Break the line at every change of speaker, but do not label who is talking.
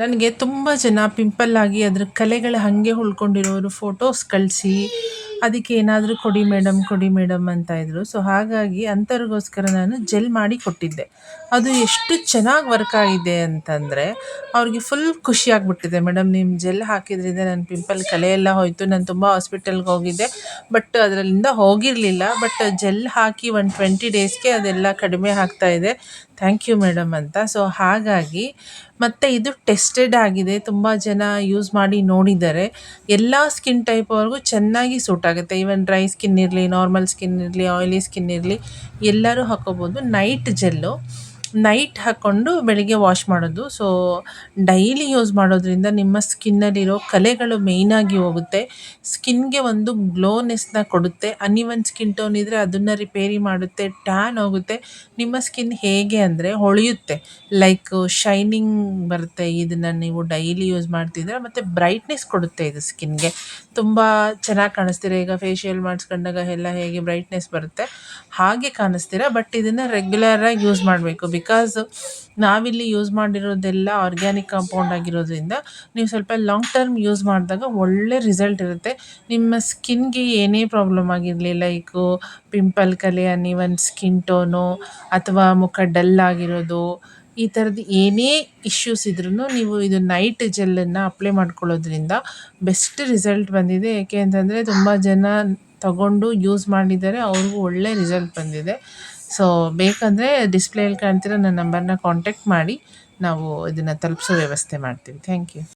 ನನಗೆ ತುಂಬ ಜನ ಪಿಂಪಲ್ ಆಗಿ ಅದ್ರ ಕಲೆಗಳು ಹಾಗೆ ಉಳ್ಕೊಂಡಿರೋರು ಫೋಟೋಸ್ ಕಳಿಸಿ ಅದಕ್ಕೆ ಏನಾದರೂ ಕೊಡಿ ಮೇಡಮ್ ಕೊಡಿ ಮೇಡಮ್ ಅಂತ ಇದ್ರು. ಸೊ ಹಾಗಾಗಿ ಅಂಥವ್ರಿಗೋಸ್ಕರ ನಾನು ಜೆಲ್ ಮಾಡಿ ಕೊಟ್ಟಿದ್ದೆ. ಅದು ಎಷ್ಟು ಚೆನ್ನಾಗಿ ವರ್ಕ್ ಆಗಿದೆ ಅಂತಂದರೆ ಅವ್ರಿಗೆ ಫುಲ್ ಖುಷಿ ಆಗ್ಬಿಟ್ಟಿದೆ. ಮೇಡಮ್ ನಿಮ್ಮ ಜೆಲ್ ಹಾಕಿದ್ರಿಂದ ನನ್ನ ಪಿಂಪಲ್ ಕಲೆ ಎಲ್ಲ ಹೋಯಿತು. ನಾನು ತುಂಬ ಹಾಸ್ಪಿಟಲ್ಗೆ ಹೋಗಿದ್ದೆ, ಬಟ್ ಅದರಲ್ಲಿಂದ ಹೋಗಿರಲಿಲ್ಲ. ಬಟ್ ಜೆಲ್ ಹಾಕಿ ಒಂದು 20 ಡೇಸ್ಗೆ ಅದೆಲ್ಲ ಕಡಿಮೆ ಆಗ್ತಾ ಇದೆ. ಥ್ಯಾಂಕ್ ಯು ಮೇಡಮ್ ಅಂತ. ಸೊ ಹಾಗಾಗಿ ಮತ್ತು ಇದು ಟೆಸ್ಟೆಡ್ ಆಗಿದೆ. ತುಂಬ ಜನ ಯೂಸ್ ಮಾಡಿ ನೋಡಿದ್ದಾರೆ. ಎಲ್ಲ ಸ್ಕಿನ್ ಟೈಪ್ ಅವ್ರಿಗೂ ಚೆನ್ನಾಗಿ ಸೂಟ್ ಆಗುತ್ತೆ. ಈವನ್ ಡ್ರೈ ಸ್ಕಿನ್ ಇರಲಿ, ನಾರ್ಮಲ್ ಸ್ಕಿನ್ ಇರಲಿ, ಆಯಿಲಿ ಸ್ಕಿನ್ ಇರಲಿ, ಎಲ್ಲರೂ ಹಾಕ್ಕೋಬೋದು. ನೈಟ್ ಜೆಲ್ಲು ನೈಟ್ ಹಾಕ್ಕೊಂಡು ಬೆಳಿಗ್ಗೆ ವಾಶ್ ಮಾಡೋದು. ಸೊ ಡೈಲಿ ಯೂಸ್ ಮಾಡೋದ್ರಿಂದ ನಿಮ್ಮ ಸ್ಕಿನ್ನಲ್ಲಿರೋ ಕಲೆಗಳು ಮೇಯ್ನಾಗಿ ಹೋಗುತ್ತೆ. ಸ್ಕಿನ್ಗೆ ಒಂದು ಗ್ಲೋನೆಸ್ನ ಕೊಡುತ್ತೆ. ಅನ್ಇವನ್ ಸ್ಕಿನ್ ಟೋನ್ ಇದ್ದರೆ ಅದನ್ನು ರಿಪೇರಿ ಮಾಡುತ್ತೆ. ಟ್ಯಾನ್ ಹೋಗುತ್ತೆ. ನಿಮ್ಮ ಸ್ಕಿನ್ ಹೇಗೆ ಅಂದರೆ ಹೊಳೆಯುತ್ತೆ, ಲೈಕ್ ಶೈನಿಂಗ್ ಬರುತ್ತೆ. ಇದನ್ನು ನೀವು ಡೈಲಿ ಯೂಸ್ ಮಾಡ್ತಿದ್ರೆ ಮತ್ತು ಬ್ರೈಟ್ನೆಸ್ ಕೊಡುತ್ತೆ. ಇದು ಸ್ಕಿನ್ಗೆ ತುಂಬ ಚೆನ್ನಾಗಿ ಕಾಣಿಸ್ತೀರ. ಈಗ ಫೇಶಿಯಲ್ ಮಾಡಿಸ್ಕೊಂಡಾಗ ಎಲ್ಲ ಹೇಗೆ ಬ್ರೈಟ್ನೆಸ್ ಬರುತ್ತೆ ಹಾಗೆ ಕಾಣಿಸ್ತೀರ. ಬಟ್ ಇದನ್ನು ರೆಗ್ಯುಲರಾಗಿ ಯೂಸ್ ಮಾಡಬೇಕು. ಬಿಕಾಸ್ ನಾವಿಲ್ಲಿ ಯೂಸ್ ಮಾಡಿರೋದೆಲ್ಲ ಆರ್ಗ್ಯಾನಿಕ್ ಕಾಂಪೌಂಡ್ ಆಗಿರೋದ್ರಿಂದ ನೀವು ಸ್ವಲ್ಪ ಲಾಂಗ್ ಟರ್ಮ್ ಯೂಸ್ ಮಾಡಿದಾಗ ಒಳ್ಳೆ ರಿಸಲ್ಟ್ ಇರುತ್ತೆ. ನಿಮ್ಮ ಸ್ಕಿನ್ಗೆ ಏನೇ ಪ್ರಾಬ್ಲಮ್ ಆಗಿರಲಿ, ಲೈಕು ಪಿಂಪಲ್ ಕಲೆ, ಅನ್ಇವನ್ ಸ್ಕಿನ್ ಟೋನು, ಅಥವಾ ಮುಖ ಡಲ್ ಆಗಿರೋದು, ಈ ಥರದ್ದು ಏನೇ ಇಶ್ಯೂಸ್ ಇದ್ರೂ ನೀವು ಇದು ನೈಟ್ ಜೆಲ್ಲನ್ನು ಅಪ್ಲೈ ಮಾಡ್ಕೊಳ್ಳೋದ್ರಿಂದ ಬೆಸ್ಟ್ ರಿಸಲ್ಟ್ ಬಂದಿದೆ. ಏಕೆ ಅಂತಂದರೆ ತುಂಬ ಜನ ತಗೊಂಡು ಯೂಸ್ ಮಾಡಿದ್ದಾರೆ, ಅವ್ರಿಗೂ ಒಳ್ಳೆ ರಿಸಲ್ಟ್ ಬಂದಿದೆ. ಸೊ ಬೇಕಂದರೆ ಡಿಸ್ಪ್ಲೇಯಲ್ಲಿ ಕಾಣ್ತಿರೋ ನನ್ನ ನಂಬರ್ನ ಕಾಂಟ್ಯಾಕ್ಟ್ ಮಾಡಿ ನಾವು ಇದನ್ನು ತಲುಪಿಸೋ ವ್ಯವಸ್ಥೆ ಮಾಡ್ತೀವಿ. Thank you.